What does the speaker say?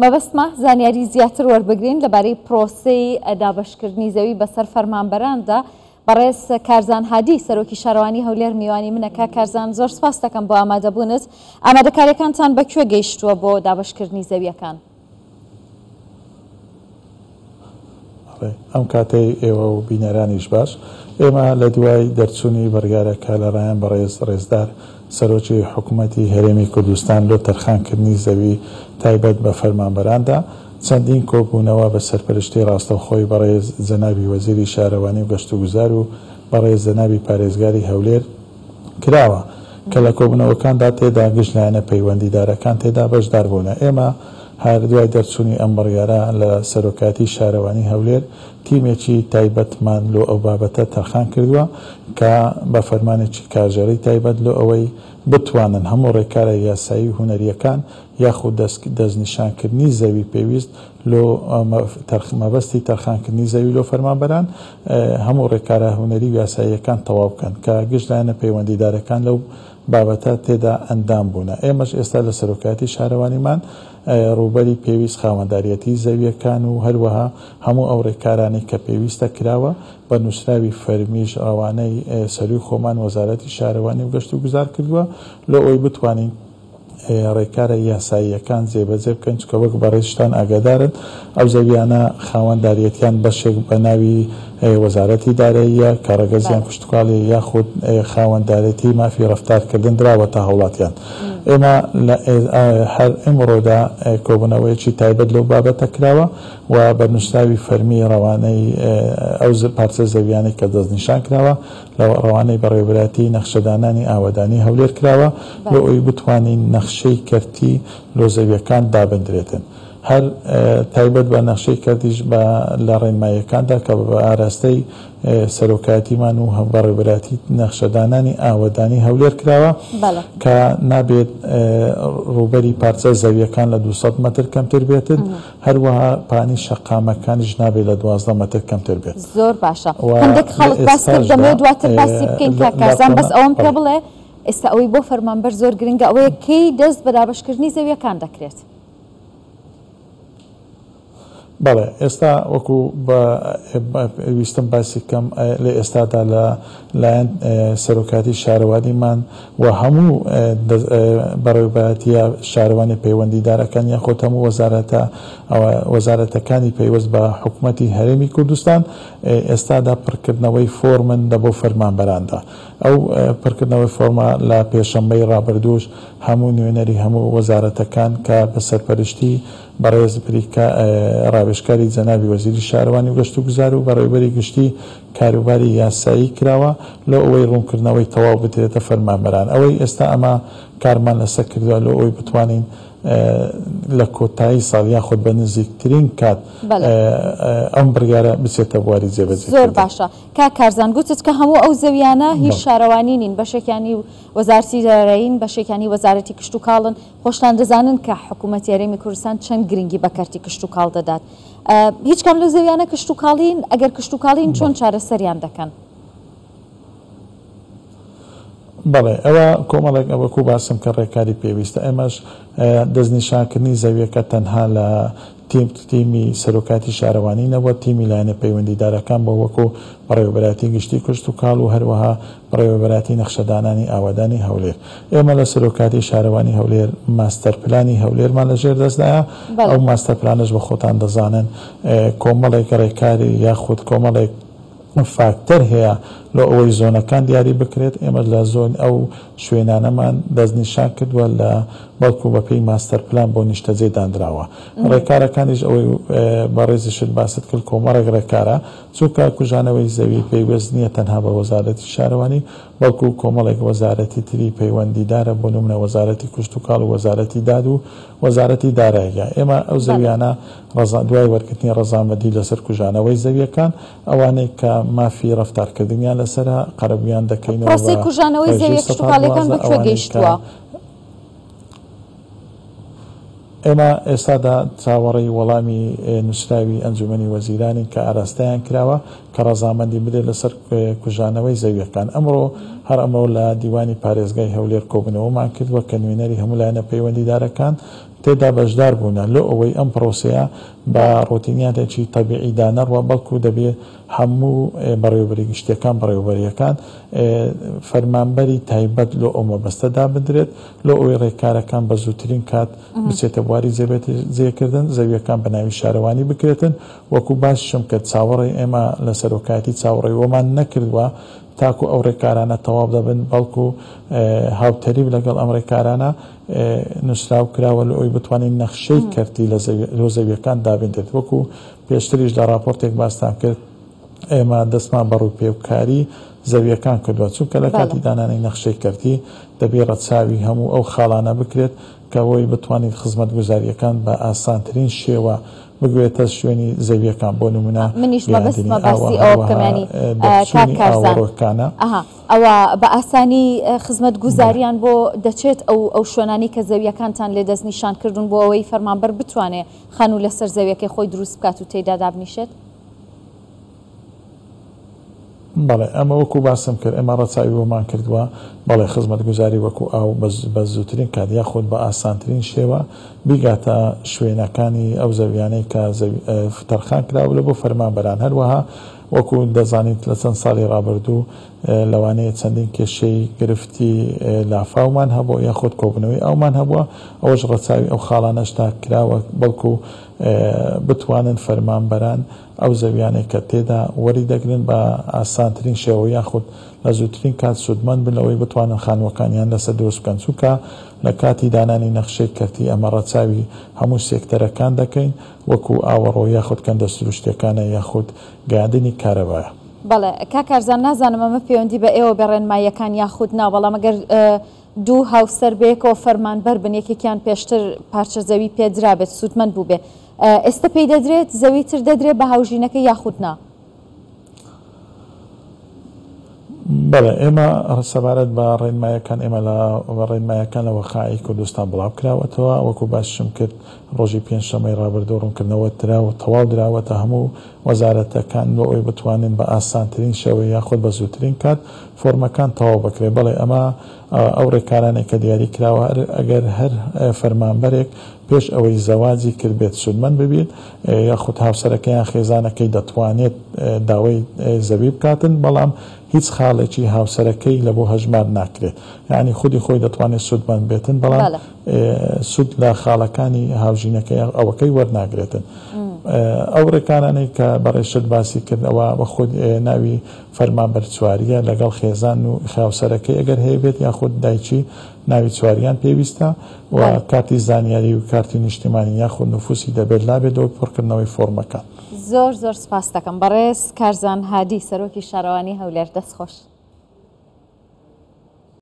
مەبەستمە زانیاری زیاتر وەربگرین لەبارەی پرۆسەی دابەشکردنی زەوی بەسەر فەرمانبەراندا بەڕێز کارزان هادی سەرۆکی شارەوانی هەولێر میوانی منەکە. کارزان زۆر سپاس دەکەم بۆ ئامادەبوونت. ئامادەکاریەکانتان بەکوێ گەیشتووە بۆ دابەشکردنی زەویەکان؟ ئەم کاتەی ئێوە و بینەرانیش باش، ئێمە لە دوای دەرچوونی بەرگارەکە لەلایەن بەڕێز ڕێزدار سەرۆکی حکوومەتی هەرێمی کوردستان لۆ تەرخانکردنی زەوی تایبەت بە فەرمانبەراندا چەندین کۆبوونەوە بە سەرپەرشتی ڕاستەوخۆی بەڕێز جەنابی وەزیری شارەوانی و گەشت و گوزار و بەڕێز جەنابی پارێزگاری هەولێر کراوە کە لە کۆبوونەوەکاندا تێدا گشت لایەنە پەیوەندیدارەکان تێدا بەشدار بوونە. ئێمە هەر دوای دەرچوونی ئەم بڕیارە لە سەرۆکاتی شارەوانی هەولێر تیمێکی تایبەتمان لۆ ئەو بابەتە تەرخان کردووە کە بە فەرمانێکی کارژێڕی تایبەت لۆ ئەوەی بتوانن هەموو ڕێکارە یاسایی و هونەریەکان یاخود دەستنیشانکردنی زەوی پێویست لۆ مەبەستی تەرخانکردنی زەوی لۆ فەرمانبەران هەموو ڕێکارە هونەری و یاساییەکان تەواو بکەن کە گشت لایەنە پەیوەندیدارەکان لەو بابەتە تێدا ئەندام بوونە. ئێمەش ئێستا لە سەرۆکاتی شارەوانیمان ڕووبەری پێویست خاوەنداریەتی زەویەکان و هەروەها هەموو ئەو ڕێکارانی کە پێویستە کراوە بە نووسراوی فەرمیش ئەوانەی سەروی خۆمان وەزارەتی شارەوانی و گەشت و گوزار کردووە لۆ ئەوی بتوانین ڕێکارە یاساییەکان جێبەجێ بکەن چکە وەک بەڕێزتان ئاگادارن ئەو زەویانە خاوەنداریەتیان بەشێک بە ناوی وەزارەتی داراییە کە ڕێگەزیان پشتکاڵی یاخود خاوەندارەتی مافی ڕەفتارکردن دراوەتە هەوڵاتیان. ئێمە هەر ئەمڕۆدا کۆبوونەوەیەکی تایبەت لەو بابەتە کراوە و بە نووسراوی فەرمی ڕەوانەی ئەو پارچە زەویانی کە دەستنیشان کراوە لە ڕەوانەی بەڕێوەبەراتی نەخشەدانانی ئاوەدانی هەولێر کراوە لۆ ئەوی بتوانین نەخشەی کەرتی لۆ زەویەکان دابدرێتن. هەر تایبەت بە نەخشەی کەرتیش لە ڕێنماییەکاندا کە بە ئاراستەی سەرۆکاتیمان و بەڕێوەبەراتی نەخشەدانانی ئاوەدانی هەولێر کراوە کە نابێت ڕووبەری پارچە زەویەکان لە 200 مەتر کەمتر بێتن، هەروەها پانی شەقامەکانیش نابێت لە 12 مەتر کەمتر بێت. زۆر باشە. هەندێک خەڵک باس کرد دەمەوێت دواتر باسی بکەین کە کارزان بەس ئەوەم پێ بڵێ ئێستا ئەوەی بۆ فەرمانبەر زۆر گرنگە ئەوەیە کەی دەست بە دابەشکردنی زەویەکان دەکرێت. بەڵێ ئێستا وەکو ویستم باسی کەم لە ئێستادا لە لایەن سەرۆکاتی شارەوانیمان و هەموو بەڕێوەبەراتیە شارەوانی پەیوەندیدارەکان یاخۆت هەموو وەزارەتەکانی پەیوەست بە حکوومەتی هەرێمی کوردستان ئێستادا پڕکردنەوەی فۆرمن لە بۆ فەرمانبەراندا. ئەو پڕکردنەوەی فۆرمە لە پێشەمبەی ڕابردووش هەموو نوێنەری هەموو وەزارەتەکان کە بە سەرپەرشتی بەڕێز ڕاوێژکاری جەنابی وەزیری شارەوانی و گەشت و گوزار و بەڕێوەبەری گشتی کاروباری یاسایی کراوە لۆ ئەوەی ڕوونکردنەوەی تەواو بترێتە فەرمانبەران. ئەوەی ئێستا ئەمە کارمان لەسەر کردووە لۆ ئەوەی بتوانین لە کۆتایی ساڵ یاخود بە نزیکترین کات ئەم بڕیارە بچێتە بواری جێبەجێ. زۆر باشە. کارزان گوتت کە هەموو ئەو زەویانە هیچ شارەوانی نین، بەشێکیانی وەزارەتی دارایین، بەشێکیانی وەزارەتی کشت و کاڵن. خۆشتان دەزانن کە حکوومەتی هەرێمی کوردستان چەند گرنگی بە کەرتی کشت و کاڵ دەدات. هیچ کام لەو زەویانە کشت و کاڵین؟ ئەگەر کشت و کاڵین چۆن چارەسەریان دەکەن؟ بەڵێ ئەوە کۆمەڵێک ئەوەکو باسم کە ڕێکاری پێویستە. ئێمەش دەستنیشانکردنی زەویەکە تەنها لە تیمی سەرۆکاتی شارەوانی نەبووە، تیمی لایەنە پەیوەندیدارەکان بۆ وەکو بەڕێوەبەراتی گشتی کشت و کاڵ و هەروەها بەڕێوەبەراتی نەخشەدانانی ئاوادانی هەولێر. ئێمە لە سەرۆکاتی شارەوانی هەولێر ماستەر پلانی هەولێرمان لەژێر دەستدایە. ئەو ماستەر پلانش بە خۆتان دەزانن کۆمەڵێک ڕێکاری یاخود کۆمەڵێک فاکتەر هەیە لە ئەوەی زۆنەکان دیاری بکرێت. ئێمە لە زۆن ئەو شوێنانەمان دەستنیشان کردووە لە بەڵکو بەپێی ماستەر پلان بۆ نیشتەجێ دانراوە. ڕێکارەکانیش ئەوەی بەڕێزیشت باست کرد کۆمەڵێک ڕێکارە چونکە کوژانەوەی زەوی پێیوەست نییە تەنها بە وەزارەتی شارەوانی بەڵکو کۆمەڵێک وەزارەتی تری پەیوەندیدارە بۆ نمونە وەزارەتی کشت و کاڵ و وەزارەتی داد و وەزارەتی داراییە. ئێمە ئەو زەویانە دوای وەرگرتنی ڕەزامەندی لەسەر کوژانەوەی زەویەکان ئەوانەی کە مافی ڕەفتارکردنیان لەسەرە قەرەبویان دەکەینەوە. پرۆسەی کوژانەوەی زەوی کشت و کاڵەکان بەکوێ گەیشتووە؟ ئێمە ئێستادا چاوەڕێی وەڵامی نووسراوی ئەنجومەنی وەزیرانی کە ئاراستەیان کراوە کە ڕەزامەندی بدێت لەسەر کوژانەوەی زەویەکان. ئەمڕۆ هەر ئەمە لە دیوانی پارێزگای هەولێر کۆبنەوەمان کردووە کە نوێنەری هەموو لایەنە پەیوەندیدارەکان تێدا بەشدار بوون لە ئەوەی ئەم پرۆسەیە بە ڕۆتینیاتێکی تەبیعیدا نەڕوە بەڵکو دەبێت هەموو بەڕێوەبەری گشتیەکان بەڕێوەبەریەکان فەرمانبەری تایبەت لۆ ئەو مەبەستەدا بدرێت لۆ ئەوەی ڕێکارەکان بە زووترین کات بچێتە بواری جێکردن زەویەکان بە ناوی شارەوانی بکرێتن وەکو باششم کە چاوەڕێ ئێمە لە سەرۆکاتی چاوەڕێوەمان نەکردووە تاکو ئەو ڕێکارانە تەواو دەبن بەڵکو هاوتەریب لەگەڵ ئەم ڕێکارانە نووسراو کراوە لە ئەوی بتوانین نەخشەی کەرتی لە زەویەکان دابێنێت وەکو پێشتریش لە راپۆرتێک باستان کرد ئێمە دەستمان بەڕوو پێوکاری زەویەکان کردووە چونکە لە کاتی دانانی نەخشەی کەرتی دەبێت ڕەچاوی هەموو ئەو خاڵانە بکرێت کە ئەوەی بتوانیت خزمەتگوزاریەکان بە ئاسانترین شێوە بگوێتە شوێنی زەویەکان بۆ نمونە منیش مەبەستمە باسی ئەو بکەمانی کارکارزانەوە ئەوە بە ئاسانی خزمەتگوزاریان بۆ دەچێت ئەو شوێنانی کە زەویەکانتان لێ دەست نیشانکردون بۆ ئەوەی فەرمانبەر بتوانێت خانوو لەسەر زەویەکەی خۆی دروست بکات و تێیدا دابنیشێت بەڵێ ئەمە وەکو باسم کرد ئێمە ڕەچاوی بۆمان کردووە بەڵێ خزمەتگوزاری وەکو ئاو بە زووترین کات یاخود بە ئاسانترین شێوە بیگاتە شوێنەکانی ئەو زەویانەی کە تەرخان کراوە لە بۆ فەرمانبەران هەروەها وەکو دەزانیت لە چەند ساڵی ڕابردوو لەوانەیە چەندین کێشەی گرفتی لافاومان هەبووە یاخود کۆبنەوەی ئەومان هەبووە ئەوەش ڕەچاوی ئەو خاڵانەشتا کراوە بەڵکو بتوانن فەرمانبەران ئەو زەویانەی کە تێدا وەری دەگرن بە ئاسانترین شێوە یاخود لە زووترین کات سوودمەند بن لەوەی بتوانن خانوەکانیان لەسەر دروست بکەن چونکە لە کاتی دانانی نەخشەی کەرتی ئەمە ڕەچاوی هەموو سێکتەرەکان دەکەین وەکو ئاوەڕۆ یاخود کەندە سروشتەکانە یاخود گەیاندنی کارەبایە. بەڵێ کاکارزان نازانم ئەمە پەیوەندی بە ئێوە بەڕێنماییەکان یاخود نا بەڵام ئەگەر دوو هاوسەر بەیەکەوە فەرمانبەر بن یەکێکیان پێشتر پارچە زەوی پێدرابێت سوودمەند بوو بێ ئێستا پێی دەدرێت زەوی تر دەدرێت بە هاوژینەکە یاخود نا؟ بەڵێ ئێمە سەبارەت بە ڕێنمایەکان ئێمە لە ڕێنمایەکان لە وەخائی کوردستان بڵاو کراوەتەوە وەکو باششم کرد ڕۆژی پێنجشەمەی ڕابردوو ڕوونکردنەوە تەواو دراوەتە هەموو وەزارەتەکان بۆ ئەوی بتوانن بە ئاسانترین شێوە یاخود بە زووترین کات فۆرمەکان تەواو بکرێ بەڵێ ئەمە ئەو ڕێکارانێک کە دیاری کراوە ئەگەر هەر فەرمانبەرێک پێش ئەوەی زەواجی کرد بێت سوودمەند ببێت یاخود هاوسەرەکەیان خێزانەکەی دەتوانێت داوای زەوی بکاتن بەڵام هیچ خاڵێکی هاوسەرەکەی لە بۆ هەژمار ناکرێت یعنی خودی خۆی دەتوانێت سوودمەند بێتن بەڵام سوود لە خاڵەکانی هاوژینەکەی ئەوەکەی وەرناگرێتن ئەو ڕێکارانەی کە بەڕێشت باسی کردەوە بە خود ناوی فەرمانبەر چواریە لەگەڵ خێزان و هاوسەرەکەی ئەگەر هەیە بێت یاخود دایکی ناوی چواریان پێویستە و کارتی زانیاری و کارتی نیشتیمانی یاخود نفوسی دەبێت لابێت بۆ پڕکردنەوەی فۆرمەکە. زۆر سپاس دەکەم بەڕێز کارزان هادی سەرۆکی شارەوانی هەولێر دەستخۆش.